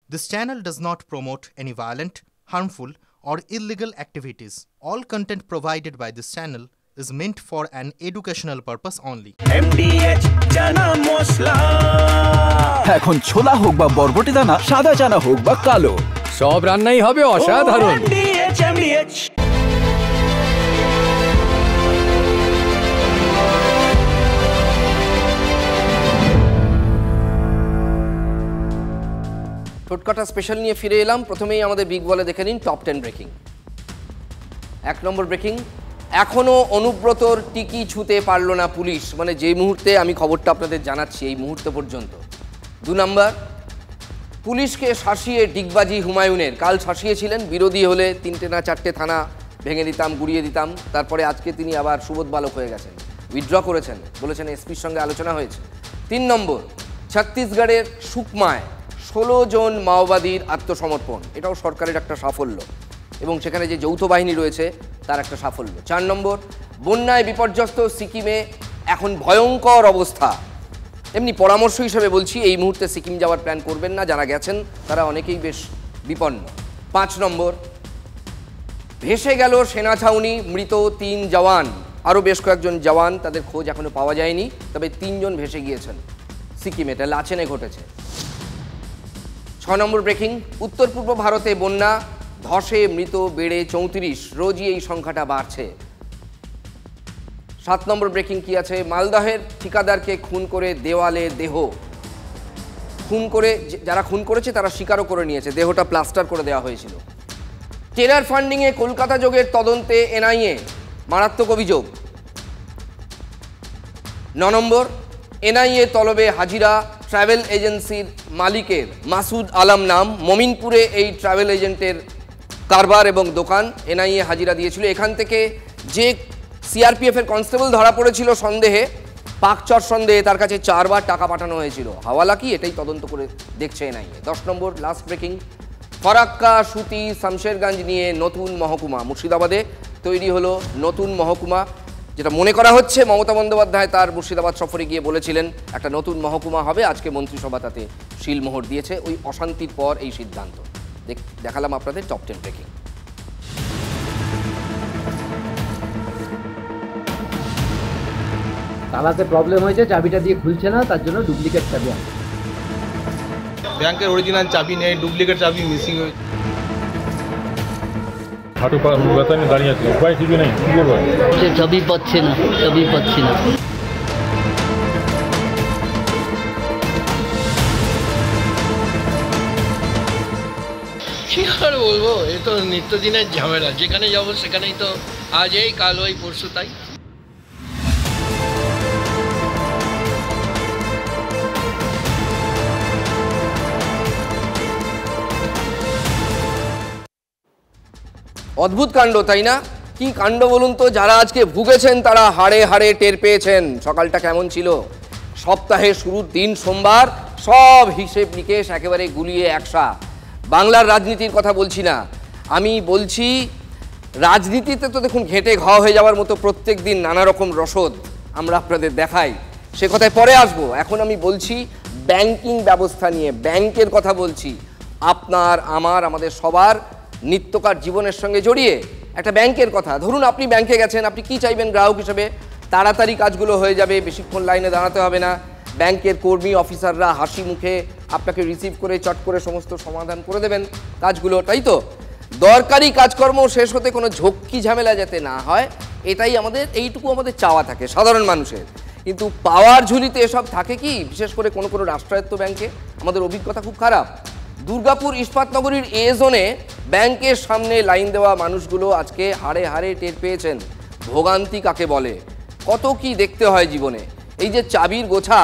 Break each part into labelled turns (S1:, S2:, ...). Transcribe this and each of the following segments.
S1: This channel does not promote any violent, harmful, or illegal activities. All content provided by this channel is meant for an educational purpose only.
S2: MDH chana masala
S3: এখন ছোলা হোক বা বরবটি দানা, সাদা চানা হোক বা কালো,
S4: সব রান্নাই হবে অসাধারণ।
S2: MDH
S5: টোটকাটা স্পেশাল নিয়ে ফিরে এলাম। প্রথমেই আমাদের বিগ বলে দেখে নিন টপ 10 ব্রেকিং। 1 নম্বর ব্রেকিং, এখনও অনুব্রতর টিকি ছুঁতে পারল না পুলিশ, মানে যেই মুহূর্তে আমি খবরটা আপনাদের জানাচ্ছি এই মুহূর্ত পর্যন্ত। 2 নম্বর, পুলিশকে শাসিয়ে ডিগবাজি হুমায়ুনের। কাল শাসিয়েছিলেন, বিরোধী হলে 3টে না 4টে থানা ভেঙে দিতাম, গুড়িয়ে দিতাম। তারপরে আজকে তিনি আবার সুবোধ বালক হয়ে গেছেন, উইথড্র করেছেন, বলেছেন এসপির সঙ্গে আলোচনা হয়েছে। 3 নম্বর, ছত্তিশগড়ের সুকমায় 16 জন মাওবাদীর আত্মসমর্পণ, এটাও সরকারের একটা সাফল্য, এবং সেখানে যে যৌথ বাহিনী রয়েছে তার একটা সাফল্য। 4 নম্বর, বন্যায় বিপর্যস্ত সিকিমে এখন ভয়ঙ্কর অবস্থা। এমনি পরামর্শ হিসেবে বলছি, এই মুহূর্তে সিকিম যাওয়ার প্ল্যান করবেন না, যারা গেছেন তারা অনেকেই বেশ বিপন্ন। 5 নম্বর, ভেসে গেল সেনা ছাউনি, মৃত 3 জওয়ান, আরও বেশ কয়েকজন জওয়ান, তাদের খোঁজ এখনও পাওয়া যায়নি, তবে 3 জন ভেসে গিয়েছেন সিকিমে, এটা লাচেনে ঘটেছে। 6 নম্বর ব্রেকিং, উত্তর পূর্ব ভারতে বন্যা, ধসে মৃত বেড়ে 34, রোজই এই সংখ্যাটা বাড়ছে। 7 নম্বর ব্রেকিং কি আছে, মালদহের ঠিকাদারকে খুন করে দেওয়ালে দেহ, খুন করে যারা খুন করেছে তারা স্বীকারও করে নিয়েছে, দেহটা প্লাস্টার করে দেওয়া হয়েছিল। টেরার ফান্ডিংয়ে কলকাতা যোগের তদন্তে এনআইএ, মারাত্মক অভিযোগ। 9 নম্বর, এনআইএ তলবে হাজিরা ট্রাভেল এজেন্সির মালিকের মাসুদ আলম নাম, মমিনপুরে এই ট্রাভেল এজেন্টের কারবার এবং দোকান, এনআইএ হাজিরা দিয়েছিল। এখান থেকে যে সিআরপিএফের কনস্টেবল ধরা পড়েছিল সন্দেহে, পাকচর সন্দেহে, তার কাছে 4 বার টাকা পাঠানো হয়েছিল। হাওয়ালা কি, এটাই তদন্ত করে দেখছে এনআইএ। 10 নম্বর লাস্ট ব্রেকিং, ফরাক্কা, সুতি, শামশেরগঞ্জ নিয়ে নতুন মহকুমা, মুর্শিদাবাদে তৈরি হলো নতুন মহকুমা, যেটা মনে করা হচ্ছে মমতা বন্দ্যোপাধ্যায় তার মুর্শিদাবাদ সফরে গিয়ে বলেছিলেন একটা নতুন মহকুমা হবে। আজকে মন্ত্রিসভা তাতে শিলমোহর দিয়েছে, ওই অশান্তির পর এই সিদ্ধান্ত। দেখালাম আপনাদের টপ 10 ব্রেকিং।
S6: তালাতে প্রবলেম হয়েছে, চাবিটা দিয়ে খুলছে না, তার জন্য ডুপ্লিকেট চাবি আছে।
S7: ব্যাংকের অরিজিনাল চাবি নেই, ডুপ্লিকেট চাবি মিসিং হয়েছে।
S8: হাঁটু পা ব্যথা নিয়ে দাঁড়িয়ে আছে, উপায় কিছু নেই, কী করবো?
S6: চাবি পাচ্ছে না, চাবি পাচ্ছে না।
S9: কী আর বলবো, এ তো নিত্যদিনের ঝামেলা, যেখানে যাবো সেখানেই তো আজ এই কাল ওই পরশু তাই।
S5: অদ্ভুত কাণ্ড, তাই না? কি কাণ্ড বলুন তো, যারা আজকে ভুগেছেন তারা হাড়ে হাড়ে টের পেয়েছেন সকালটা কেমন ছিল। সপ্তাহের শুরুর দিন সোমবার, সব হিসেব নিকেশ একেবারে গুলিয়ে একসা। বাংলার রাজনীতির কথা বলছি না, আমি বলছি রাজনীতিতে তো দেখুন ঘেঁটে ঘ হয়ে যাওয়ার মতো প্রত্যেক দিন নানা রকম রসদ আমরা আপনাদের দেখাই, সে কথায় পরে আসবো। এখন আমি বলছি ব্যাংকিং ব্যবস্থা নিয়ে, ব্যাংকের কথা বলছি। আপনার, আমার, আমাদের সবার নিত্যকার জীবনের সঙ্গে জড়িয়ে একটা ব্যাংকের কথা। ধরুন আপনি ব্যাংকে গেছেন, আপনি কি চাইবেন গ্রাহক হিসেবে? তাড়াতাড়ি কাজগুলো হয়ে যাবে, বেশিক্ষণ লাইনে দাঁড়াতে হবে না, ব্যাংকের কর্মী অফিসাররা হাসি মুখে আপনাকে রিসিভ করে চট করে সমস্ত সমাধান করে দেবেন কাজগুলো, তাই তো? দরকারি কাজকর্ম শেষ হতে কোনো ঝক্কি ঝামেলা যাতে না হয়, এটাই আমাদের, এইটুকু আমাদের চাওয়া থাকে সাধারণ মানুষের। কিন্তু পাওয়ার ঝুলিতে এসব থাকে কি, বিশেষ করে কোনো কোনো রাষ্ট্রায়ত্ত ব্যাংকে আমাদের অভিজ্ঞতা খুব খারাপ। দুর্গাপুর ইস্পাতনগরীর এ জোনে ব্যাংকের সামনে লাইন দেওয়া মানুষগুলো আজকে হাড়ে হাড়ে টের পেয়েছেন ভোগান্তি কাকে বলে, কত কি দেখতে হয় জীবনে। এই যে চাবির গোছা,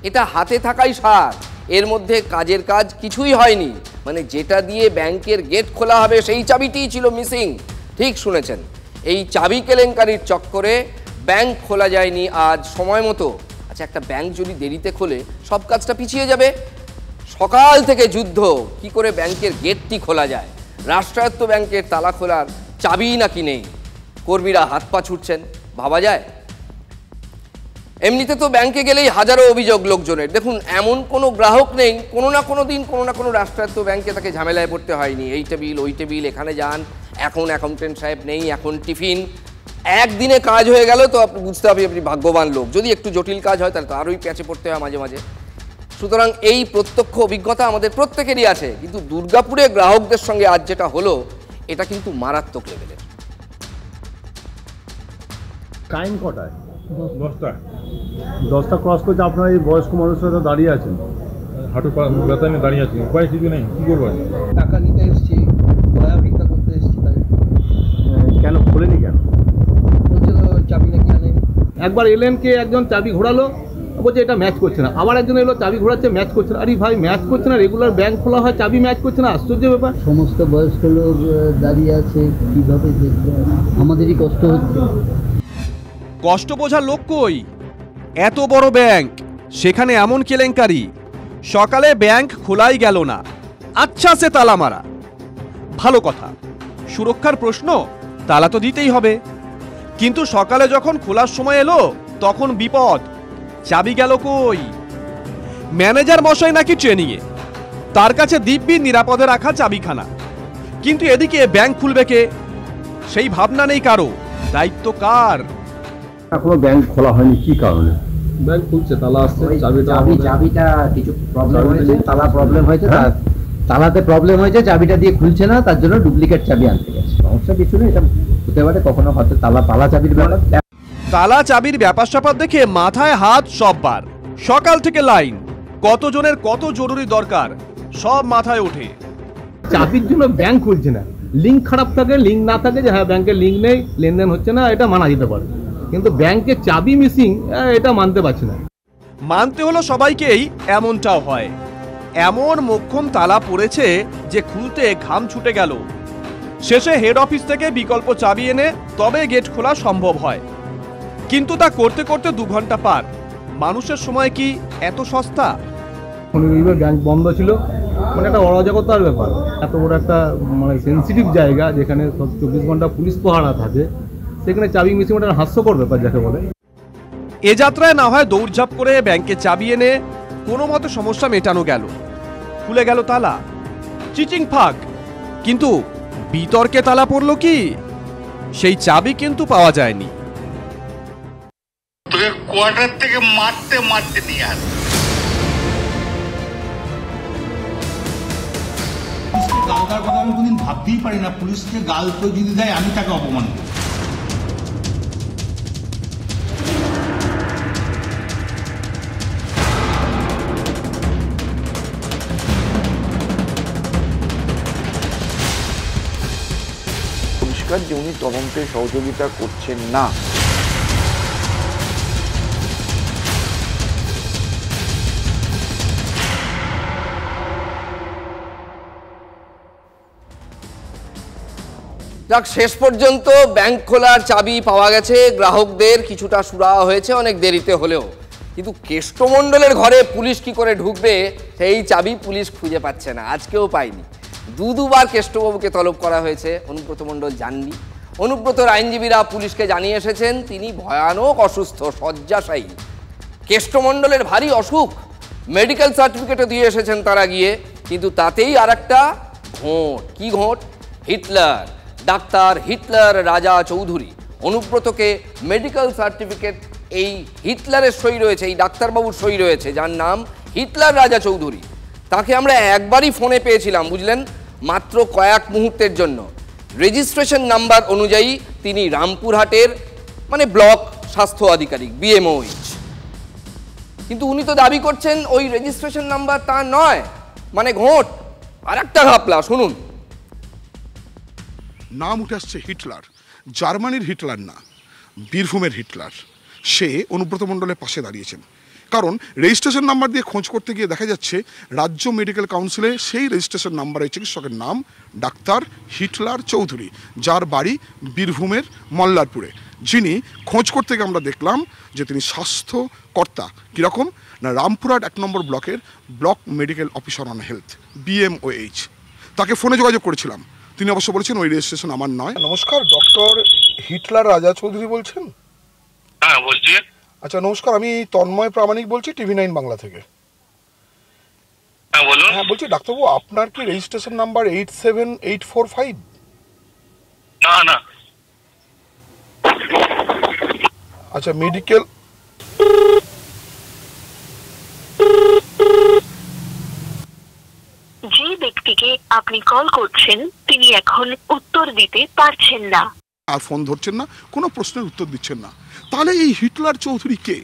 S5: এটা হাতে থাকাই সার, এর মধ্যে কাজের কাজ কিছুই হয়নি, মানে যেটা দিয়ে ব্যাংকের গেট খোলা হবে সেই চাবিটিই ছিল মিসিং। ঠিক শুনেছেন, এই চাবি কেলেঙ্কারির চক্করে ব্যাংক খোলা যায়নি আজ সময় মতো। আচ্ছা, একটা ব্যাংক যদি দেরিতে খোলে সব কাজটা পিছিয়ে যাবে। সকাল থেকে যুদ্ধ, কি করে ব্যাংকের গেটটি খোলা যায়। রাষ্ট্রায়ত্ত ব্যাংকের তালা খোলার চাবি নাকি নেই, কর্মীরা হাত পা ছুটছেন, ভাবা যায়। এমনিতে তো ব্যাংকে গেলেই হাজারো অভিযোগ লোকজনের। দেখুন, এমন কোনো গ্রাহক নেই কোনো না কোনো দিন কোনো না কোনো রাষ্ট্রায়ত্ত ব্যাংকে তাকে ঝামেলায় পড়তে হয়নি। এই টেবিল ওই টেবিল, এখানে যান, এখন অ্যাকাউন্টেন্ট সাহেব নেই, এখন টিফিন। একদিনে কাজ হয়ে গেল তো আপনি বুঝতে হবে আপনি ভাগ্যবান লোক। যদি একটু জটিল কাজ হয় তাহলে তো আরোই প্যাচে পড়তে হয় মাঝে মাঝে। সুতরাং এই প্রত্যক্ষ অভিজ্ঞতা আমাদের প্রত্যেকেরই আছে। কিন্তু দুর্গাপুরে গ্রাহকদের সঙ্গে আজ যেটা হলো এটা কিন্তু মারাত্মক লেভেলের।
S8: টাইম কটায়? 10টা ক্রস করছে। আপনারা এই বয়স্ক মানুষরা দাঁড়িয়ে আছেন, হাঁটু ব্যথা নিয়ে দাঁড়িয়ে আছেন, উপায় কিছু নেই, কী করবেন?
S6: টাকা নিতে এসেছি, দয়া ভিক্ষা করতে এসেছি। তাই
S8: কেন খোলেনি কেন?
S6: বলছে তো চাবি নাকি আনেন।
S8: একবার এলেন, কে একজন চাবি ঘোরালো, বলছে এটা ম্যাচ করছে না। আবার একজন এলো, চাবি ঘোরাচ্ছে, ম্যাচ করছে না। আরে ভাই, ম্যাচ করছে না, রেগুলার ব্যাংক খোলা হয়, চাবি ম্যাচ করছে না, আশ্চর্য ব্যাপার।
S6: সমস্ত বয়স্ক লোক দাঁড়িয়ে আছে, কীভাবে দেখবে? আমাদেরই কষ্ট হচ্ছে।
S3: কষ্ট বোঝার লোক কই? এত বড় ব্যাংক, সেখানে এমন কেলেঙ্কারি। সকালে ব্যাংক খোলাই গেল না, আচ্ছা সে তালা মারা। ভালো কথা, সুরক্ষার প্রশ্ন, তালা তো দিতেই হবে। কিন্তু সকালে যখন খোলার সময় এলো তখন বিপদ, চাবি গেল কই? ম্যানেজার মশাই নাকি ট্রেনিংয়ে, তার কাছে দিব্যি নিরাপদে রাখা চাবিখানা। কিন্তু এদিকে ব্যাংক খুলবে কে, সেই ভাবনা নেই কারো। দায়িত্ব কার?
S8: এখনো ব্যাংক খোলা হয়নি, কি কারণে? ব্যাংক খুলছে, তালা আসছে,
S6: চাবিটা কিছু প্রবলেম হয়েছে, তালা প্রবলেম হয়েছে, তালাতে প্রবলেম হয়েছে, চাবিটা দিয়ে খুলছে না, তার জন্য ডুপ্লিকেট চাবি আনতে গেছে। সমস্যা কিছু নেই, এটা হতে পারে কখনো হয়তো তালা চাবির ব্যাপার।
S3: তালা চাবির ব্যাপার স্যাপার দেখে মাথায় হাত সববার। সকাল থেকে লাইন, কতজনের কত জরুরি দরকার সব মাথায় ওঠে।
S8: চাবির জন্য ব্যাংক খুলছে না, লিঙ্ক খারাপ থাকে, লিঙ্ক না থাকে, যে হ্যাঁ ব্যাংকের লিঙ্ক নেই, লেনদেন হচ্ছে না, এটা মানা যেতে পারে। কিন্তু ব্যাংকের চাবি মিসিং, এটা মানতে পারছি না।
S3: মানতে হলো সবাইকেই, এমনটাও হয়। এমন মোক্ষম তালা পড়েছে যে খুলতে ঘাম ছুটে গেল। শেষে হেড অফিস থেকে বিকল্প চাবি এনে তবে গেট খোলা সম্ভব হয়। কিন্তু তা করতে করতে 2 ঘন্টা পার। মানুষের সময় কি এত সস্তা?
S8: ব্যাংক বন্ধ ছিল, মানে একটা অরাজকতার ব্যাপার। এত বড় একটা মানে সেন্সিটিভ জায়গা, যেখানে 24 ঘন্টা পুলিশ পাহারা থাকে, সেখানে চাবি মিসিং ওটা হাস্যকর ব্যাপার যাকে বলে।
S3: এ যাত্রায় না হয় দৌড়ঝাঁপ করে ব্যাংকে চাবি এনে কোনো মতে সমস্যা মেটানো গেল, খুলে গেল তালা, চিচিং ফাঁক। কিন্তু বিতর্কে তালা পড়লো কি? সেই চাবি কিন্তু পাওয়া যায়নি।
S10: তোকে কোয়ার্টার থেকে মারতে মারতে নিয়ে আস। পুলিশকে গাল দেওয়ার কথা আমি কোনদিন ভাবতেই পারি না। পুলিশকে গাল তো যদি দেয় আমি তাকে অপমান করি।
S11: পরিষ্কার যে উনি তদন্তে সহযোগিতা করছেন না।
S5: যাক, শেষ পর্যন্ত ব্যাংক খোলার চাবি পাওয়া গেছে। গ্রাহকদের কিছুটা সুরাহা হয়েছে, অনেক দেরিতে হলেও। কিন্তু কেষ্টমণ্ডলের ঘরে পুলিশ কি করে ঢুকবে সেই চাবি পুলিশ খুঁজে পাচ্ছে না, আজকেও পায়নি। দুবার কেষ্টবাবুকে তলব করা হয়েছে, অনুব্রত মণ্ডল যাননি। অনুব্রতর আইনজীবীরা পুলিশকে জানিয়ে এসেছেন তিনি ভয়ানক অসুস্থ, শয্যাশায়ী। কেষ্টমণ্ডলের ভারী অসুখ, মেডিকেল সার্টিফিকেটও দিয়ে এসেছেন তারা গিয়ে। কিন্তু তাতেই আর একটা ঘোট। কি ঘোট? হিটলার, ডাক্তার হিটলার রাজা চৌধুরী। অনুব্রতকে মেডিকেল সার্টিফিকেট এই হিটলারের সই রয়েছে, এই ডাক্তারবাবুর সই রয়েছে, যার নাম হিটলার রাজা চৌধুরী। তাকে আমরা একবারই ফোনে পেয়েছিলাম, বুঝলেন, মাত্র কয়েক মুহূর্তের জন্য। রেজিস্ট্রেশন নাম্বার অনুযায়ী তিনি রামপুরহাটের মানে ব্লক স্বাস্থ্য আধিকারিক, BMOH। কিন্তু উনি তো দাবি করছেন ওই রেজিস্ট্রেশন নাম্বার তার নয়, মানে ঘোট। আর একটা ঘাপলা, শুনুন।
S12: নাম উঠে আসছে হিটলার, জার্মানির হিটলার না, বীরভূমের হিটলার। সে অনুব্রত মণ্ডলের পাশে দাঁড়িয়েছেন। কারণ রেজিস্ট্রেশন নাম্বার দিয়ে খোঁজ করতে গিয়ে দেখা যাচ্ছে রাজ্য মেডিকেল কাউন্সিলে সেই রেজিস্ট্রেশন নাম্বারে চিকিৎসকের নাম ডাক্তার হিটলার চৌধুরী, যার বাড়ি বীরভূমের মল্লারপুরে। যিনি খোঁজ করতে গিয়ে আমরা দেখলাম যে তিনি স্বাস্থ্যকর্তা। কীরকম না, রামপুরহাট 1 নম্বর ব্লকের block medical officer on health, BMOH। তাকে ফোনে যোগাযোগ করেছিলাম, তিনি অবশ্য বলেছেন ওই রেজিস্ট্রেশন আমার নয়। নমস্কার, ডক্টর হিটলার রাজা চৌধুরী বলছেন?
S10: হ্যাঁ বলছি।
S12: আচ্ছা নমস্কার, আমি তন্ময় প্রামাণিক বলছি TV9 বাংলা থেকে।
S13: হ্যাঁ বলুন।
S12: হ্যাঁ বলছি ডাক্তারবাবু, আপনার কি রেজিস্ট্রেশন নাম্বার 87845?
S13: না না।
S12: আচ্ছা মেডিকেল
S14: যে ব্যক্তিকে আপনি কল করছেন তিনি এখন উত্তর দিতে পারছেন না।
S12: আর ফোন ধরছেন না, কোনো প্রশ্নের উত্তর দিচ্ছেন না। তাহলে এই হিটলার চৌধুরী কে?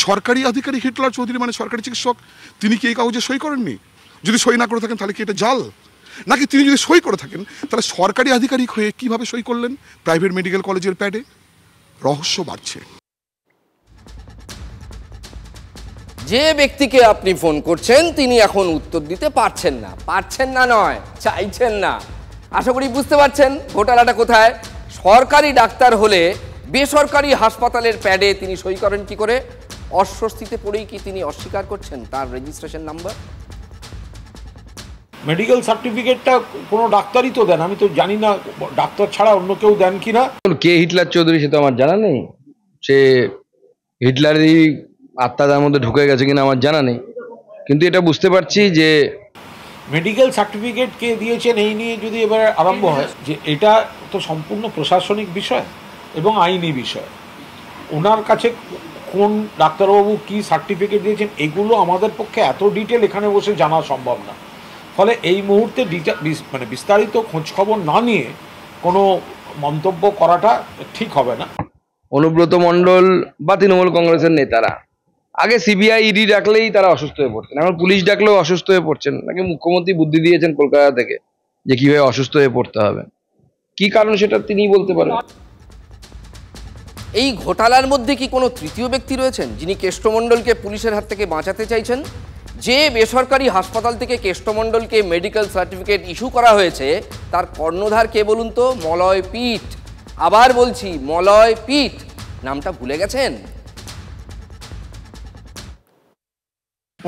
S12: সরকারি আধিকারিক হিটলার চৌধুরী মানে সরকারি চিকিৎসক, তিনি কি এই কাগজে সই করেননি? যদি সই না করে থাকেন তাহলে কি এটা জাল? নাকি তিনি যদি সই করে থাকেন তাহলে সরকারি আধিকারিক হয়ে কিভাবে সই করলেন প্রাইভেট মেডিকেল কলেজের প্যাডে? রহস্য বাড়ছে।
S5: যে ব্যক্তিকে আপনি ফোন করছেন তিনি এখন উত্তর দিতে পারছেন না। পারছেন না নয়, চাইছেন না। আশা করি বুঝতে পারছেন ঘোটালাটা কোথায়। সরকারি ডাক্তার হলে বেসরকারি হাসপাতালের প্যাডে তিনি সই করেন কি করে? অস্বস্তিতে পড়েই কি তিনি অস্বীকার করছেন তার রেজিস্ট্রেশন নাম্বার?
S15: মেডিকেল সার্টিফিকেটটা কোনো ডাক্তারই তো দেন, আমি তো জানি না ডাক্তার ছাড়া অন্য কেউ দেন কিনা।
S16: কে হিটলার চৌধুরী সে তো আমার জানা নেই, সে হিটলারেরই আত্মা তার মধ্যে ঢুকে গেছে কিনা আমার জানা নেই, কিন্তু এটা বুঝতে পারছি যে
S15: মেডিকেল সার্টিফিকেট কে দিয়েছেন এই নিয়ে যদি এবার আরম্ভ হয়, যে এটা তো সম্পূর্ণ প্রশাসনিক বিষয় এবং আইনি বিষয়। ওনার কাছে কোন ডাক্তারবাবু কি সার্টিফিকেট দিয়েছেন এগুলো আমাদের পক্ষে এত ডিটেল এখানে বসে জানা সম্ভব না। ফলে এই মুহূর্তে মানে বিস্তারিত খোঁজখবর না নিয়ে কোনো মন্তব্য করাটা ঠিক হবে না।
S16: অনুব্রত মণ্ডল বা তৃণমূল কংগ্রেসের নেতারা আগে সিবিআই ইডি ডাকলেই তারা অসুস্থ হয়ে পড়ছেন, এখন পুলিশ ডাকলেও অসুস্থ হয়ে পড়ছেন। নাকি মুখ্যমন্ত্রী বুদ্ধি দিয়েছেন কলকাতা থেকে যে কিভাবে অসুস্থ হয়ে পড়তে হবে, কি কারণ সেটা তিনিই বলতে পারেন।
S5: এই ঘোটালার মধ্যে কি কোনো তৃতীয় ব্যক্তি রয়েছেন যিনি কেষ্টমণ্ডলকে পুলিশের হাত থেকে বাঁচাতে চাইছেন? যে বেসরকারি হাসপাতাল থেকে কেষ্টমণ্ডলকে মেডিকেল সার্টিফিকেট ইস্যু করা হয়েছে তার কর্ণধার কে বলুন তো? মলয় পীঠ। আবার বলছি, মলয় পীঠ। নামটা ভুলে গেছেন?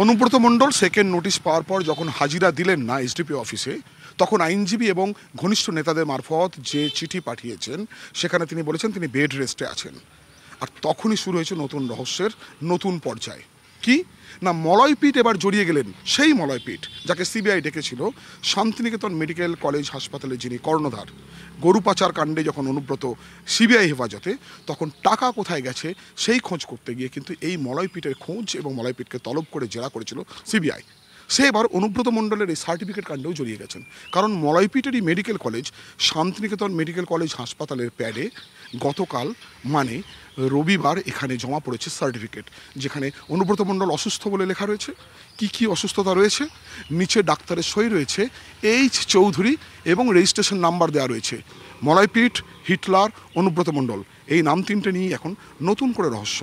S12: অনুব্রত মণ্ডল সেকেন্ড নোটিশ পাওয়ার পর যখন হাজিরা দিলেন না এসডিপি অফিসে, তখন আইনজীবী এবং ঘনিষ্ঠ নেতাদের মারফত যে চিঠি পাঠিয়েছেন সেখানে তিনি বলেছেন তিনি বেড রেস্টে আছেন। আর তখনই শুরু হয়েছে নতুন রহস্যের নতুন পর্যায়। কি না, মলয়পীঠ এবার জড়িয়ে গেলেন সেই মলয়পীঠ যাকে সিবিআই ডেকেছিল শান্তিনিকেতন মেডিকেল কলেজ হাসপাতালে যিনি কর্ণধার। গরু পাচার কাণ্ডে যখন অনুব্রত সিবিআই হেফাজতে, তখন টাকা কোথায় গেছে সেই খোঁজ করতে গিয়ে কিন্তু এই মলয়পীঠের খোঁজ এবং মলয়পীঠকে তলব করে জেরা করেছিল সিবিআই। সে এবার অনুব্রত মণ্ডলের এই সার্টিফিকেট কাণ্ডেও জড়িয়ে গেছেন, কারণ মলয়পীঠেরই medical college Santiniketan medical college হাসপাতালের প্যাডে গতকাল মানে রবিবার এখানে জমা পড়েছে সার্টিফিকেট, যেখানে অনুব্রত মণ্ডল অসুস্থ বলে লেখা রয়েছে। কি কি অসুস্থতা রয়েছে? নিচে ডাক্তারের সই রয়েছে এইচ চৌধুরী এবং রেজিস্ট্রেশন নাম্বার দেওয়া রয়েছে মলয়পীঠ, হিটলার, অনুব্রত মণ্ডল। এই নাম তিনটে নিয়ে এখন নতুন করে রহস্য।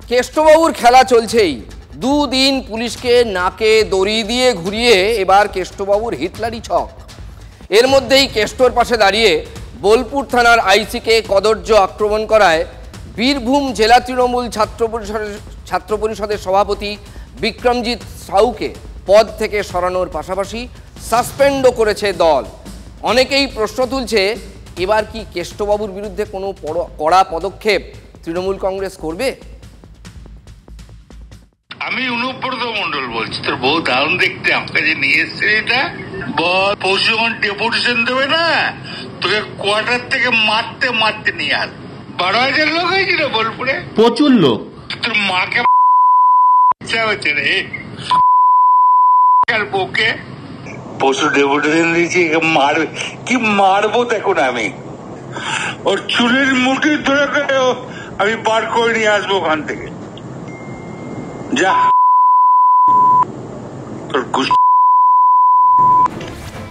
S5: কেষ্টবাবুর খেলা চলছেই। দুদিন পুলিশকে নাকে দড়ি দিয়ে ঘুরিয়ে এবার কেষ্টবাবুর হিটলারি ছক। এর মধ্যেই কেষ্টর পাশে দাঁড়িয়ে বোলপুর থানার আইসিকে কদর্য আক্রমণ করায় বীরভূম জেলা তৃণমূল ছাত্র পরিষদের সভাপতি বিক্রমজিৎ সাউকে পদ থেকে সরানোর পাশাপাশি সাসপেন্ডও করেছে দল। অনেকেই প্রশ্ন তুলছে, এবার কি কেষ্টবাবুর বিরুদ্ধে কোনো কড়া পদক্ষেপ তৃণমূল কংগ্রেস করবে?
S13: আমি অনুব্রত মণ্ডল বলছি, তোর বউ দারুণ দেখতে, আমাকে যে নিয়ে এসছে এটা বল। পরশু যখন ডেপুটেশন দেবে না, তোকে কোয়ার্টার থেকে মারতে মারতে নিয়ে আস। 12,000 লোক হয়েছিল বোলপুরে,
S10: প্রচুর লোক।
S13: তোর মাকে ইচ্ছা হচ্ছে রে বউকে। পরশু ডেপুটেশন দিয়েছি, মারবে কি মারবো দেখুন। আমি ওর চুলের মুঠি ধরে আমি বার করে নিয়ে আসবো ওখান থেকে। যা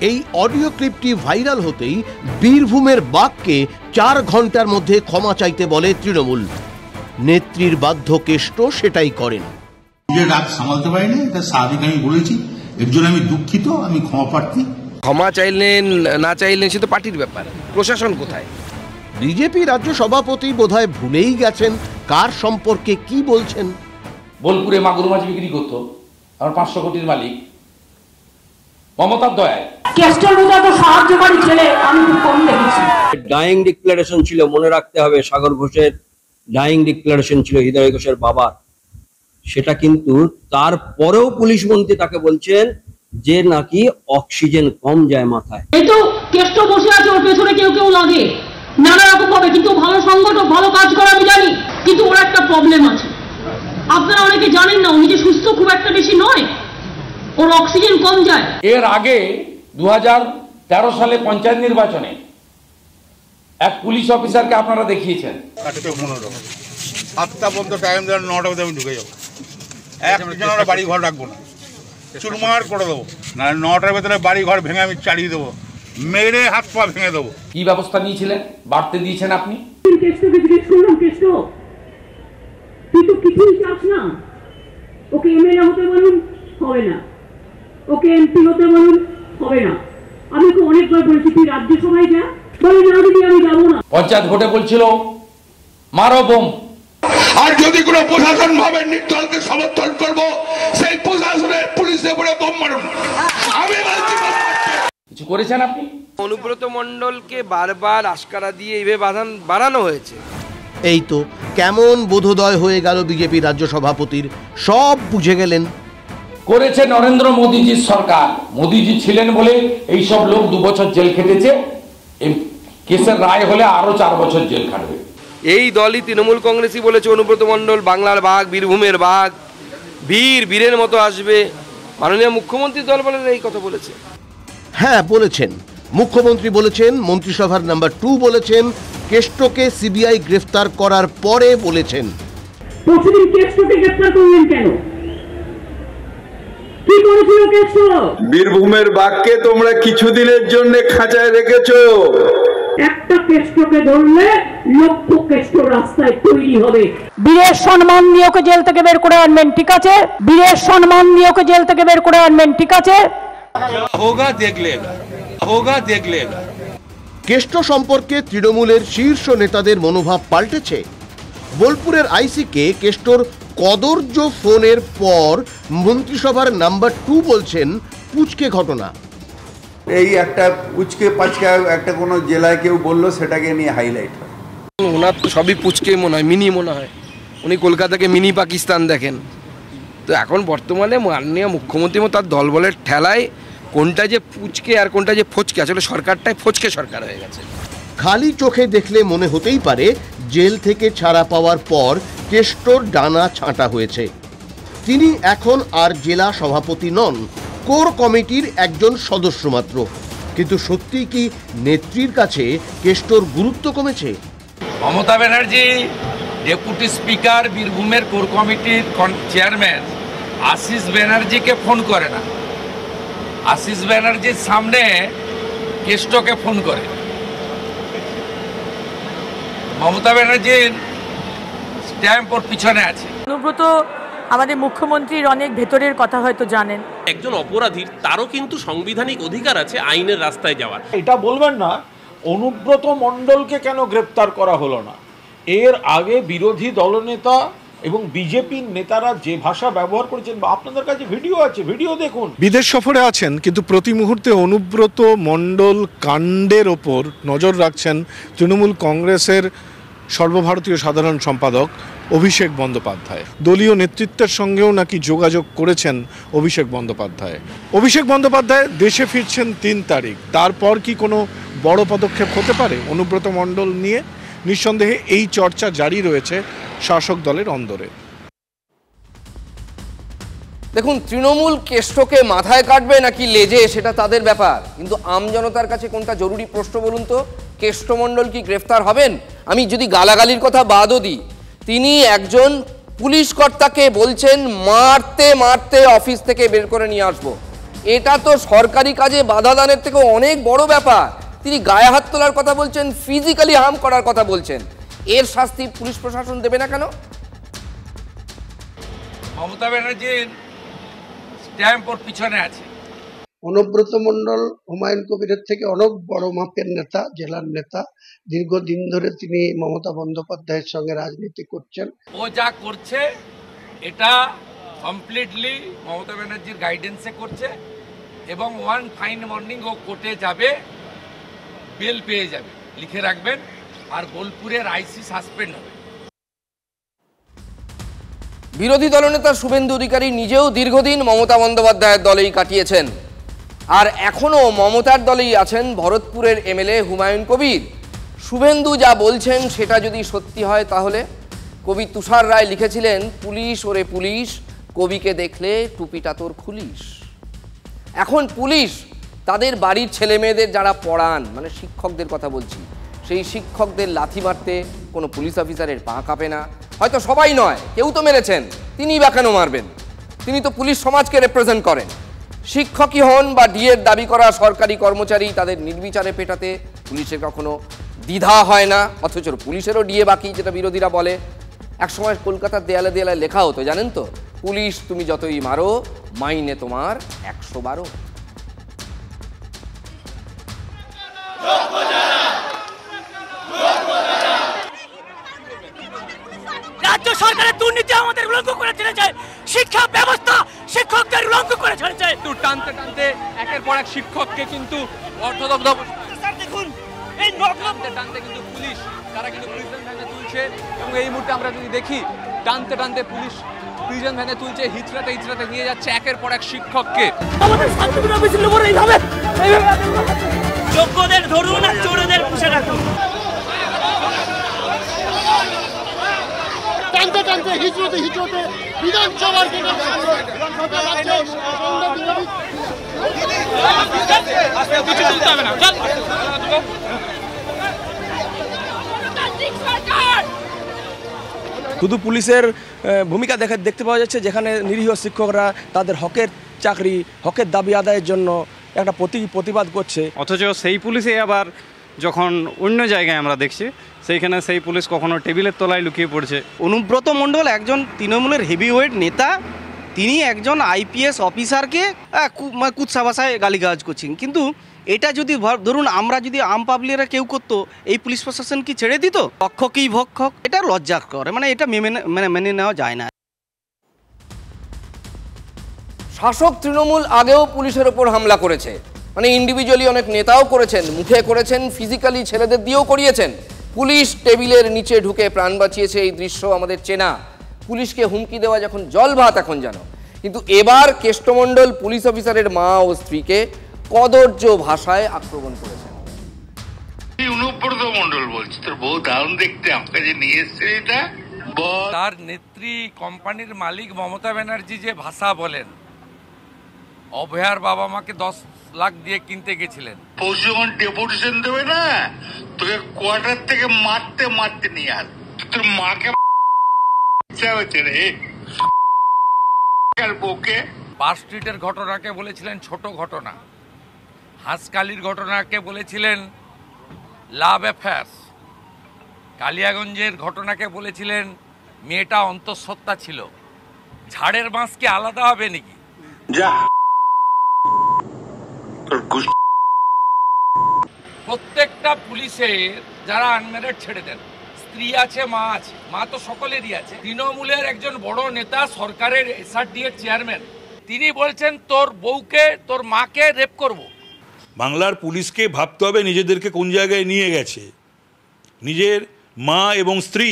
S17: এই অডিও ক্লিপটি ভাইরাল হতেই বীরভূমের বাঘকে 4 ঘন্টার মধ্যে ক্ষমা চাইতে বলে তৃণমূল। নেত্রীর বাধ্য কেষ্ট সেটাই করেন।
S10: নিজের রাগ সামালতে পারিনি, এটা স্বাভাবিক, আমি বলেছি। এর জন্য আমি দুঃখিত, আমি ক্ষমা প্রার্থী।
S16: ক্ষমা চাইলেন না চাইলেন সে তো পার্টির ব্যাপার, প্রশাসন কোথায়?
S17: বিজেপি রাজ্য সভাপতি বোধহয় ভুলেই গেছেন কার সম্পর্কে কি বলছেন।
S18: বোলপুরে মাগুর মাছ বিক্রি করতো, আমার 500 কোটির মালিক মমতার দয়ায়। কেষ্টর মতো এত সাহায্যকারী ছেলে আমি খুব কম দেখেছি।
S19: ডাইং ডিক্লারেশন ছিল, মনে রাখতে হবে, সাগর ঘোষের ডাইং ডিক্লারেশন ছিল হৃদয় ঘোষের বাবার। সেটা কিন্তু তারপরেও পুলিশ মন্ত্রী তাকে বলছেন যে নাকি অক্সিজেন কম যায় মাথায়।
S18: এই তো কেষ্ট বসে আছে, ওর পেছনে কেউ কেউ লাগে নানা রকম ভাবে, কিন্তু ভালো সংগঠক, ভালো কাজ করে আমি জানি, কিন্তু ওর একটা প্রবলেম আছে। আপনারা অনেকে জানেন না, উনি যে সুস্থ খুব একটা বেশি নয়, ওর অক্সিজেন কম যায়।
S15: এর আগে 2013 সালে পঞ্চায়েত নির্বাচনে এক পুলিশ অফিসারকে আপনারা দেখিয়েছেন।
S10: 7টা পর্যন্ত টাইম দেওয়ার, 9টা পর্যন্ত আমি ঢুকে যাবো। একজন আমরা বাড়ি ঘর রাখবো না, চুরমার করে দেবো, না 9টার ভেতরে বাড়ি ঘর ভেঙে আমি চালিয়ে দেবো, মেরে হাত পা ভেঙে দেবো।
S15: কি ব্যবস্থা নিয়েছিলেন, বাড়তে দিয়েছেন আপনি?
S18: কেষ্টকে জিজ্ঞেস করলাম, কেষ্ট তুই তো কিছুই চাস না, ওকে এমএলএ হতে বলুন হবে না, ওকে এমপি হতে বলুন হবে না। আমি ওকে অনেকবার বলেছি তুই রাজ্যসভায় যা, বলে না দিদি আমি যাবো না।
S15: পঞ্চায়েত ভোটে বলছিল মারো বোম,
S10: আর যদি কোনো প্রশাসন ভাবে নির্দলকে সমর্থন করব, সেই প্রশাসনের পুলিশের উপরে বোম মারুন। আমি
S15: কিছু করেছেন আপনি?
S16: অনুব্রত মণ্ডলকে বারবার আশকারা দিয়ে এইভাবে বাড়ানো হয়েছে।
S17: এই তো কেমন বোধোদয় হয়ে গেল বিজেপি রাজ্য সভাপতির, সব বুঝে গেলেন।
S15: করেছে নরেন্দ্র মোদীজির সরকার, মোদীজি ছিলেন বলে এই সব লোক 2 বছর জেল খেটেছে, এই কেসের রায় হলে আরো 4 বছর জেল খাটবে।
S16: এই দলই তৃণমূল কংগ্রেসই বলেছে অনুব্রত মণ্ডল বাংলার বাঘ, বীরভূমের বাঘ, বীরের মতো আসবে। মাননীয় মুখ্যমন্ত্রীর দল বলে এই কথা বলেছে।
S17: হ্যাঁ বলেছেন, মুখ্যমন্ত্রী বলেছেন, মন্ত্রিসভার নাম্বার 2 বলেছেন, কেষ্টকে সিবিআই গ্রেফতার করার পরে বলেছেন।
S18: প্রতিদিন কেষ্টকে গ্রেফতার করলেন কেন? কি করেছিল কেষ্ট?
S11: বীরভূমের বাঘকে তোমরা কিছুদিনের জন্য খাঁচায় রেখেছো।
S18: একটা কেষ্টকে ধরলে লক্ষ কেষ্ট রাস্তায় তৈরি হবে। বীরের সম্মান দিয়ে ওকে জেল থেকে বের করে আনবেন, ঠিক আছে? বীরের সম্মান দিয়ে ওকে জেল থেকে বের করে আনবেন, ঠিক আছে?
S15: হোগা দেখ লেগা, হোগা দেখ লেগা।
S17: কেষ্ট সম্পর্কে তৃণমূলের শীর্ষ নেতাদের মনোভাব পাল্টেছে। বোলপুরের আইসিকে কেষ্টর কদর্য ফোনের পর মন্ত্রিসভার নাম্বার 2 বলছেন পুচকে ঘটনা।
S11: এই একটা পুচকে পাচকা একটা কোনো জেলায় কেউ বললো, সেটাকে নিয়ে হাইলাইট হয়।
S16: ওনার তো সবই পুচকে মনে হয়, মিনি মনে হয়। উনি কলকাতাকে মিনি পাকিস্তান দেখেন। তো এখন বর্তমানে মাননীয় মুখ্যমন্ত্রী তার দলবলের ঠেলায় কোনটা যে পুচকে আর কোনটা যে ফচকে, আসলে সরকারটাই ফচকে সরকার হয়ে গেছে।
S17: খালি চোখে দেখলে মনে হতেই পারে জেল থেকে ছাড়া পাওয়ার পর কেষ্টর ডানা ছাঁটা হয়েছে। তিনি এখন আর জেলা সভাপতি নন, কোর কমিটির একজন সদস্য মাত্র। কিন্তু সত্যি কি নেত্রীর কাছে কেষ্টর গুরুত্ব কমেছে?
S15: মমতা ব্যানার্জি ডেপুটি স্পিকার, বীরভূমের কোর কমিটির চেয়ারম্যান আশিস ব্যানার্জিকে ফোন করে না, আশিস ব্যানার্জির সামনে কেষ্টকে ফোন করে। মমতা ব্যানার্জির স্ট্যাম্প ওর পিছনে আছে।
S20: অনুব্রত আমাদের মুখ্যমন্ত্রীর অনেক ভেতরের কথা হয়তো জানেন।
S21: একজন অপরাধীর তারও কিন্তু সাংবিধানিক অধিকার আছে আইনের রাস্তায় যাওয়ার।
S15: এটা বলবেন না অনুব্রত মণ্ডলকে কেন গ্রেপ্তার করা হলো না। এর আগে বিরোধী দলনেতা এবং বিজেপির নেতারা যে ভাষা ব্যবহার করেছেন, আপনাদের কাছে ভিডিও আছে, ভিডিও দেখুন।
S12: বিদেশ সফরে আছেন, কিন্তু প্রতি মুহূর্তে অনুব্রত মণ্ডল কাণ্ডের ওপর নজর রাখছেন তৃণমূল কংগ্রেসের সর্বভারতীয় সাধারণ সম্পাদক অভিষেক বন্দ্যোপাধ্যায়। দলীয় নেতৃত্বের সঙ্গেও নাকি যোগাযোগ করেছেন অভিষেক বন্দ্যোপাধ্যায়। অভিষেক বন্দ্যোপাধ্যায় দেশে ফিরছেন 3 তারিখ। তারপর কি কোনো বড় পদক্ষেপ হতে পারে অনুব্রত মণ্ডল নিয়ে? নিঃসন্দেহে এই চর্চা জারি রয়েছে শাসক দলের অন্দরে।
S5: দেখুন, তৃণমূল কেষ্টকে মাথায় কাটবে নাকি লেজে সেটা তাদের ব্যাপার, কিন্তু আমজনতার কাছে কোনটা জরুরি প্রশ্ন বলুন তো? কেষ্টমণ্ডল কি গ্রেফতার হবেন? আমি যদি গালাগালির কথা বাদও দিই, তিনি একজন পুলিশ কর্তাকে বলছেন মারতে মারতে অফিস থেকে বের করে নিয়ে আসবো। এটা তো সরকারি কাজে বাধা দানের থেকে অনেক বড় ব্যাপার। তিনি গায়ে হাত তোলার কথা বলছেন, ফিজিক্যালি হার্ম করার কথা বলছেন। এর শাস্তি পুলিশ প্রশাসন দেবে না কেন?
S15: মমতা ব্যানার্জির স্ট্যাম্প ওর পিছনে আছে।
S22: অনুব্রত মণ্ডল হুমায়ুন কবিরের থেকে অনেক বড় মাপের নেতা, জেলার নেতা। দীর্ঘদিন ধরে তিনি মমতা বন্দ্যোপাধ্যায়ের সঙ্গে রাজনীতি করছেন।
S15: ও যা করছে এটা কমপ্লিটলি মমতা ব্যানার্জির গাইডেন্সে করছে
S1: এবং ওয়ান ফাইন মর্নিং ও কোর্টে যাবে, বেল পেয়ে যাবে, লিখে রাখবেন। আর বোলপুরের আইসি সাসপেন্ড হবে।
S5: বিরোধী দলনেতা শুভেন্দু অধিকারী নিজেও দীর্ঘদিন মমতা বন্দ্যোপাধ্যায়ের দলেই কাটিয়েছেন, আর এখনও মমতার দলেই আছেন ভরতপুরের এমএলএ হুমায়ুন কবির। শুভেন্দু যা বলছেন সেটা যদি সত্যি হয় তাহলে কবি তুষার রায় লিখেছিলেন, পুলিশ ওরে পুলিশ, কবিকে দেখলে টুপিটা তোর খুলিস। এখন পুলিশ তাদের বাড়ির ছেলে মেয়েদের যারা পড়ান, মানে শিক্ষকদের কথা বলছি, সেই শিক্ষকদের লাথি মারতে কোনো পুলিশ অফিসারের পা কাঁপে না। হয়তো সবাই নয়, কেউ তো মেরেছেন, তিনিই বা কেন মারবেন? তিনি তো পুলিশ সমাজকে রিপ্রেজেন্ট করেন। শিক্ষকই হন বা ডিএর দাবি করা সরকারি কর্মচারী, তাদের নির্বিচারে পেটাতে পুলিশের কখনো দ্বিধা হয় না, অথচ পুলিশেরও ডিএ বাকি, যেটা বিরোধীরা বলে। একসময় কলকাতার দেয়ালে দেয়ালে লেখা হতো, জানেন তো, পুলিশ তুমি যতই মারো মাইনে তোমার 112।
S2: রাজ্য সরকারের দুর্নীতি আমাদের উলঙ্গ করে ছেড়েছে, শিক্ষা ব্যবস্থা শিক্ষকদের উলঙ্গ করে ছেড়েছে।
S3: টানতে টানতে একের পর এক শিক্ষককে কিন্তু অর্থদগ্ধ।
S2: দেখুন
S3: এই টানতে টানতে কিন্তু পুলিশ, তারা কিন্তু প্রিজন ভ্যানে তুলছে, এবং এই মুহূর্তে আমরা যদি দেখি টানতে টানতে পুলিশ প্রিজন ভ্যানে তুলছে, হিচড়াতে হিচড়াতে নিয়ে যাচ্ছে একের পর এক শিক্ষককে।
S2: আমাদের শান্তিপূর্ণ মিছিল করে এইভাবে যোগ্যদের ধরুন আর চোরদের পুষে রাখুন।
S4: টানতে টানতে হিচড়তে হিচড়তে বিধানসভার
S23: শুধু পুলিশের ভূমিকা দেখতে পাওয়া যাচ্ছে, যেখানে নিরীহ শিক্ষকরা তাদের হকের চাকরি, হকের দাবি আদায়ের জন্য একটা প্রতিবাদ করছে,
S24: অথচ সেই পুলিশে আবার যখন অন্য জায়গায় আমরা দেখছি সেইখানে সেই পুলিশ কখনো টেবিলের তলায় লুকিয়ে পড়ছে।
S23: অনুব্রত মণ্ডল একজন তৃণমূলের হেভিওয়েট নেতা, তিনি একজন আইপিএস অফিসারকে কুৎসা ভাষায় গালিগালাজ করছেন। কিন্তু এটা যদি ধরুন আমরা যদি আম পাবলিকরা কেউ করতো, এই পুলিশ প্রশাসন কি ছেড়ে দিত? রক্ষকই ভক্ষক, এটা লজ্জা করে, মানে এটা মেনে নেওয়া যায় না।
S5: শাসক তৃণমূল আগেও পুলিশের ওপর হামলা করেছে, মানে ইন্ডিভিজুয়ালি অনেক নেতাও করেছেন, মুখে করেছেন, ফিজিক্যালি ছেলেদের দিয়েও করিয়েছেন। পুলিশ টেবিলের নিচে ঢুকে প্রাণ বাঁচিয়েছে, এই দৃশ্য আমাদের চেনা। পুলিশকে হুমকি দেওয়া যখন জল ভাত এখন জানো। কিন্তু এবার কেষ্টমণ্ডল পুলিশ অফিসারের মা ও স্ত্রীকে কদর্য ভাষায় আক্রমণ করেছেন।
S13: অনুব্রত মণ্ডল বলছি, তোর বউ দারুণ দেখতে, আমাকে যে নিয়ে এসছে এটা।
S1: তার নেত্রী কোম্পানির মালিক মমতা ব্যানার্জি যে ভাষা বলেন, অভয়ার বাবা মাকে 10 লাখ দিয়ে কিনতে গেছিলেন,
S13: পরশু যখন ডেপুটেশন দেবে না, তোকে কোয়ার্টার থেকে মারতে মারতে নিয়ে আস। তোর মাকে ইচ্ছা হচ্ছে রে বউকে।
S1: পার্ক স্ট্রিটের ঘটনাকে বলেছিলেন ছোট ঘটনা, হাঁসকালির ঘটনাকে বলেছিলেন লাভ অ্যাফেয়ার্স, কালিয়াগঞ্জের ঘটনাকে বলেছিলেন মেয়েটা অন্তঃসত্ত্বা ছিল। ঝাড়ের বাঁশ কি আলাদা হবে নাকি?
S13: যা
S1: প্রত্যেকটা পুলিশের যারা আনম্যারিড ছেড়ে দেন, স্ত্রী আছে, মা আছে, মা তো সকলেরই আছে। তৃণমূলের একজন বড় নেতা, সরকারের এসআরডি এর চেয়ারম্যান, তিনি বলছেন তোর বউকে, তোর মাকে রেপ করব।
S25: বাংলার পুলিশকে ভাবতে হবে নিজেদেরকে কোন জায়গায় নিয়ে গেছে। নিজের মা এবং স্ত্রী,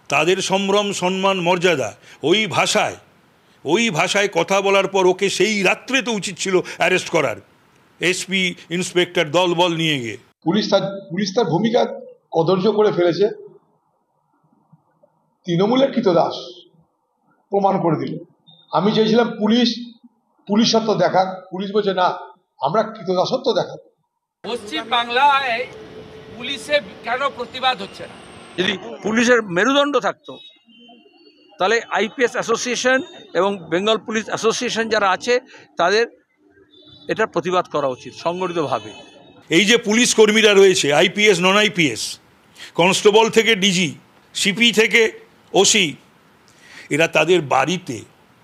S25: তাদের সম্ভ্রম, সম্মান, মর্যাদা, ওই ভাষায় কথা বলার পর ওকে সেই রাত্রে তো উচিত ছিল অ্যারেস্ট করার, এসপি ইন্সপেক্টর দল বল নিয়ে গিয়ে।
S26: পুলিশ তার ভূমিকা কদর্য করে ফেলেছে। তৃণমূলের কৃতদাস প্রমাণ করে দিল। আমি চেয়েছিলাম পুলিশত্ব দেখাক, পুলিশ বলছে না, আমরা কৃতদাসত্ব দেখাক।
S1: পশ্চিম বাংলায় পুলিশে কেন প্রতিবাদ হচ্ছে না?
S27: যদি পুলিশের মেরুদণ্ড থাকতো তাহলে আইপিএস অ্যাসোসিয়েশন এবং বেঙ্গল পুলিশ অ্যাসোসিয়েশন যারা আছে তাদের এটার প্রতিবাদ করা উচিত সংগঠিতভাবে।
S25: এই যে পুলিশ কর্মীরা রয়েছে, আইপিএস, নন আইপিএস, কনস্টেবল থেকে ডিজি, সিপি থেকে ওসি, এরা তাদের বাড়িতে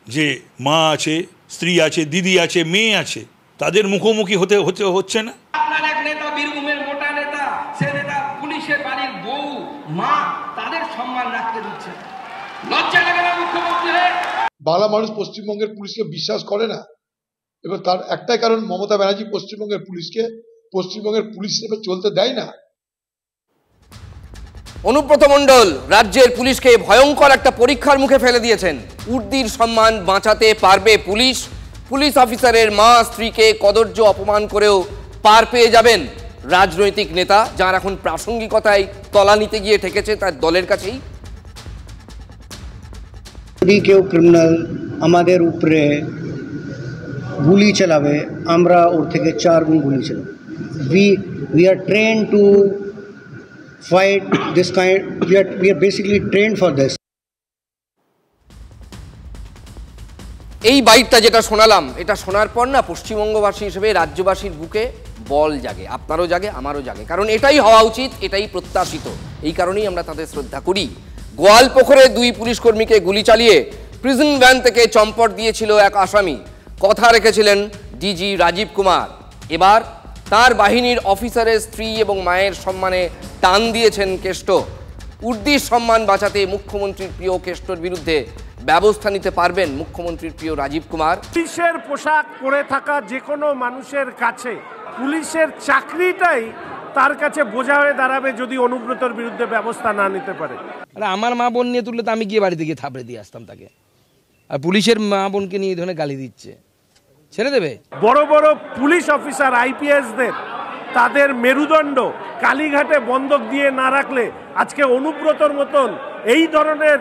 S25: যে মা আছে, স্ত্রী আছে, দিদি আছে, মেয়ে আছে, তাদের মুখোমুখি হচ্ছে না।
S1: আপনার এক নেতা বীরভূমের মোটা নেতা, সে নেতা পুলিশের বাড়ির বউ, মা, তাদের সম্মান রাখতে দিচ্ছে। লজ্জা লাগে না মুখ্যমন্ত্রী?
S26: বাংলা মানুষ পশ্চিমবঙ্গের পুলিশকে বিশ্বাস করে না। এবার তার একটাই কারণ, মমতা ব্যানার্জি পশ্চিমবঙ্গের পুলিশকে পশ্চিমবঙ্গের পুলিশ হিসেবে চলতে দেয় না।
S5: অনুব্রত মণ্ডল রাজ্যের পুলিশকে ভয়ঙ্কর একটা পরীক্ষার মুখে ফেলে দিয়েছেন। উর্দির সম্মান বাঁচাতে পারবে পুলিশ? পুলিশ অফিসারের মা স্ত্রীকে কদর্য অপমান করেও পার পেয়ে যাবেন রাজনৈতিক নেতা, যার এখন প্রাসঙ্গিকতায় তলানিতে গিয়ে ঠেকেছে তার দলের কাছেই।
S6: যদি কেউ ক্রিমিনাল আমাদের উপরে গুলি চালাবে, আমরা ওর থেকে 4 গুণ গুলি চালাবো। we are trained to fight this kind, we are basically trained for this.
S5: এই বাইটটা যেটা শোনালাম, এটা শোনার পর না পশ্চিমবঙ্গবাসী হিসেবে রাজ্যবাসীর বুকে বল জাগে, আপনারও জাগে, আমারও জাগে, কারণ এটাই হওয়া উচিত, এটাই প্রত্যাশিত। এই কারণেই আমরা তাদের শ্রদ্ধা করি। গোয়ালপুকুরে 2 পুলিশ কর্মীকে গুলি চালিয়ে প্রিজন ভ্যান থেকে চম্পট দিয়েছিল এক আসামি। কথা রেখেছিলেন ডিজি রাজীব কুমার। এবার তার বাহিনীর অফিসারের স্ত্রী এবং মায়ের সম্মানে টান দিয়েছেন কেষ্ট। উর্দির সম্মান বাঁচাতে মুখ্যমন্ত্রীর প্রিয় কেষ্টর বিরুদ্ধে ব্যবস্থা নিতে পারবেন মুখ্যমন্ত্রীর প্রিয় রাজীব কুমার।
S7: পুলিশের পোশাক পরে থাকা যে কোনো মানুষের কাছে পুলিশের চাকরিটাই তার কাছে বোঝা হয়ে দাঁড়াবে যদি অনুব্রতর বিরুদ্ধে ব্যবস্থা না নিতে পারে।
S16: আমার মা বোন নিয়ে তুললে তো আমি গিয়ে বাড়িতে গিয়ে থাপড়ে দিয়ে আসতাম তাকে, আর পুলিশের মা বোনকে নিয়ে ধরে গালি দিচ্ছে, ছেড়ে দেবে?
S7: বড় বড় পুলিশ অফিসার আইপিএসদের তাদের মেরুদণ্ড কালীঘাটে বন্ধক দিয়ে না রাখলে আজকে অনুব্রতর মতন এই ধরনের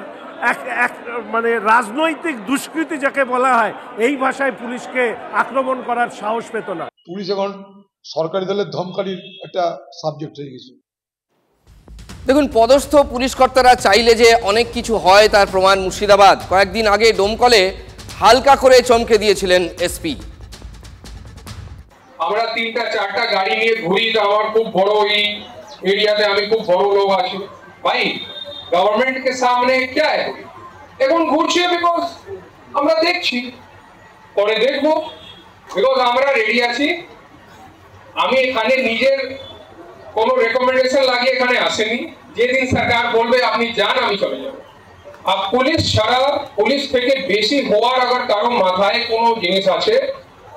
S7: এক মানে রাজনৈতিক দুষ্কৃতি যাকে বলা হয়, এই ভাষায় পুলিশকে আক্রমণ করার সাহস পেত না।
S26: পুলিশ এখন সরকারি দলের ধমকারির একটা সাবজেক্ট হয়ে গেছে।
S5: দেখুন, পদস্থ পুলিশ কর্তারা চাইলে যে অনেক কিছু হয় তার প্রমাণ মুর্শিদাবাদ। কয়েকদিন আগে ডোমকলে হালকা করে চমকে দিয়েছিলেন এসপি।
S8: আমরা 3-4টা গাড়ি নিয়ে ঘুরি, তো আমার খুব বড় এই এরিয়াতে আমি খুব বড় লোক আছি ভাই, গভর্নমেন্ট के सामने क्या है এখন ঘুরছে বিকজ আমরা দেখছি, পরে দেখবো, বিকজ আমরা রেডি আছি। আমি এখানে নিজের কোনো রেকমেন্ডেশন লাগিয়ে এখানে আসেনি, যেদিন সরকার বলবে আপনি যান আমি চলে যাব। আর পুলিশ ছাড়া, পুলিশ থেকে বেশি হওয়ার আবার কারো মাথায় কোনো জিনিস আছে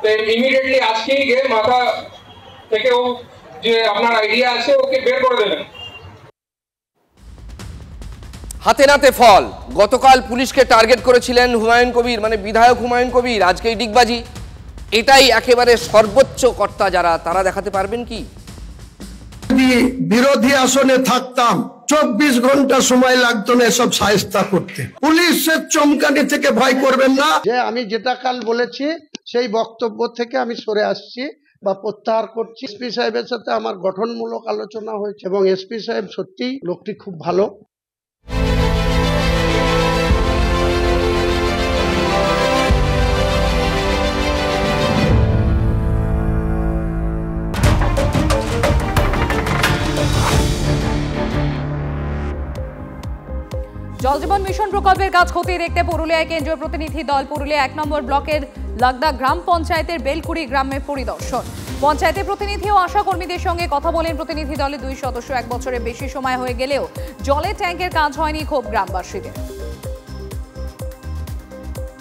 S8: তো ইমিডিয়েটলি আজকেই গিয়ে মাথা থেকে ও যে আপনার আইডিয়া আছে ওকে বের করে দেবেন।
S5: হাতে নাতে ফল। গতকাল পুলিশকে টার্গেট করেছিলেন হুমায়ুন কবির, মানে বিধায়ক হুমায়ুন কবির। আজকে ডিগবাজি। এটাই একেবারে সর্বোচ্চ কর্তা যারা, তারা দেখাতে পারবেন কি?
S9: বিরোধী আসনে থাকতাম 24 ঘন্টা সময় লাগতো না এসব সাহেস্তা করতে। পুলিশের চমকানি থেকে ভয় করবেন না।
S22: যে আমি যেটা কাল বলেছি সেই বক্তব্য থেকে আমি সরে আসছি বা প্রত্যাহার করছি। এসপি সাহেবের সাথে আমার গঠনমূলক আলোচনা হয়েছে এবং এসপি সাহেব সত্যিই লোকটি খুব ভালো।
S10: জলজীবন মিশন প্রকল্পের কাজ খতিয়ে দেখতে পুরুলিয়ায় কেন্দ্রীয় প্রতিনিধি দল পুরুলিয়া 1 নম্বর ব্লকের লাগদা গ্রাম পঞ্চায়েতের বেলকুড়ি গ্রামে পরিদর্শন। পঞ্চায়েতের প্রতিনিধি ও আশা কর্মীদের সঙ্গে কথা বলেন প্রতিনিধি দলের 2 সদস্য। 1 বছরের বেশি সময় হয়ে গেলেও জলের ট্যাঙ্কের কাজ হয়নি, ক্ষোভ গ্রামবাসীদের।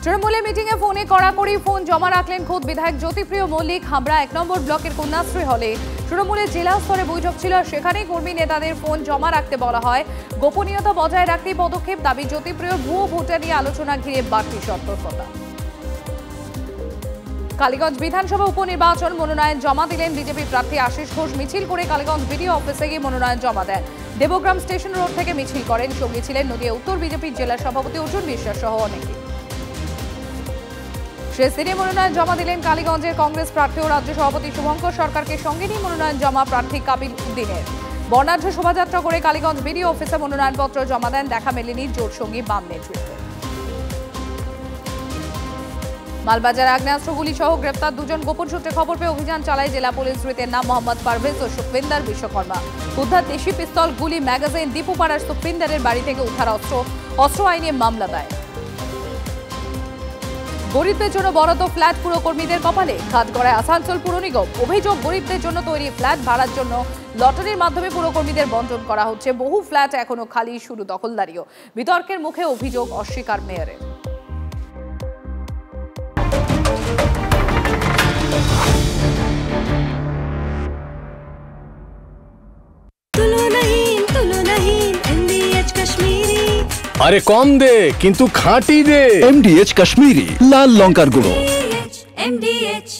S10: তৃণমূলের মিটিংয়ে ফোনে কড়াকড়ি ফোন জমা রাখলেন খোদ বিধায়ক জ্যোতিপ্রিয় মল্লিক। হাবড়া 1 নম্বর ব্লকের কন্যাশ্রী হলে তৃণমূলের জেলা স্তরে বৈঠক ছিল, সেখানেই কর্মী নেতাদের ফোন জমা রাখতে বলা হয়। গোপনীয়তা বজায় রাখতে পদক্ষেপ দাবি জ্যোতিপ্রিয়। ভুয়ো ভোটার নিয়ে আলোচনা ঘিরে বাড়তি সতর্কতা। কালীগঞ্জ বিধানসভা উপনির্বাচন মনোনয়ন জমা দিলেন বিজেপি প্রার্থী আশিস ঘোষ। মিছিল করে কালীগঞ্জ বিডিও অফিসে গিয়ে মনোনয়ন জমা দেন। দেবগ্রাম স্টেশন রোড থেকে মিছিল করেন। সঙ্গে ছিলেন নদিয়া উত্তর বিজেপির জেলা সভাপতি অর্জুন বিশ্বাস সহ অনেকে। শেষ দিনে মনোনয়ন জমা দিলেন কালীগঞ্জের কংগ্রেস প্রার্থী ও রাজ্য সভাপতি শুভঙ্কর সরকারকে সঙ্গে নিয়ে মনোনয়ন জমা প্রার্থী কাবিল উদ্দিনের। বর্ণাঢ্য শোভাযাত্রা করে কালীগঞ্জ বিডিও অফিসে মনোনয়নপত্র জমা দেন। দেখা মেলেনি জোট সঙ্গী বাম নেতৃত্বে। মালবাজার আগ্নেয়াস্ত্রগুলি সহ গ্রেপ্তার 2 জন। গোপন সূত্রে খবর পেয়ে অভিযান চালায় জেলা পুলিশ। ধৃতের নাম মোহাম্মদ পারভেজ ও সুখবিন্দর বিশ্বকর্মা। উদ্ধার দেশি পিস্তল, গুলি, ম্যাগাজিন। দীপুপাড়ার সুখবিন্দরের বাড়ি থেকে উদ্ধার অস্ত্র আইনে মামলা দায়ের। গরিবদের জন্য বরাদ্দ ফ্ল্যাট পুরকর্মীদের কপালে। ঘাটগড়ায় আসানসোল পুর নিগম। অভিযোগ, গরিবদের জন্য তৈরি ফ্ল্যাট ভাড়ার জন্য লটারির মাধ্যমে পুরকর্মীদের বণ্টন করা হচ্ছে। বহু ফ্ল্যাট এখনো খালি, শুরু দখলদারিও। বিতর্কের মুখে অভিযোগ অস্বীকার মেয়রের।
S11: আরে কম দে কিন্তু খাঁটি দে। MDH কাশ্মীরি লাল লঙ্কার গুঁড়ো।
S14: MDH